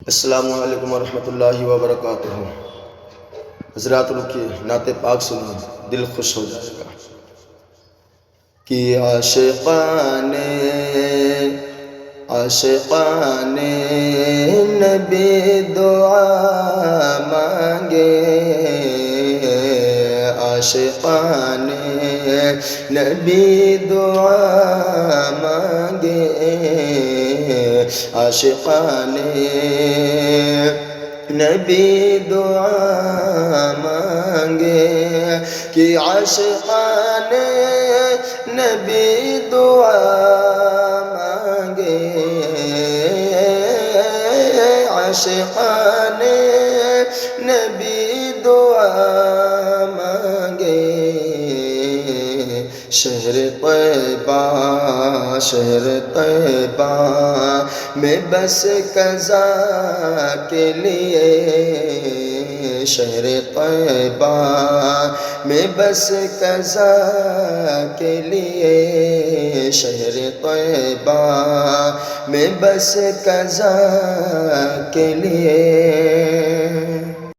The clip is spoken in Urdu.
السلام علیکم ورحمۃ اللہ وبرکاتہ۔ حضرات رکیے، نعت پاک سنیں، دل خوش ہو جائے گا۔ کہ عاشقان نبی دعا مانگے، عاشقان نبی دعا مانگے، عاشقان نبی دعا مانگے، کہ عاشقان نبی دعا مانگے، عاشقان نبی دعا مانگے۔ شہر طیبہ، شہر طیبہ میں بس قضا کے لیے، شہر طیبہ میں بس قضا کے لیے، شہر طیبہ میں بس قضا کے لیے۔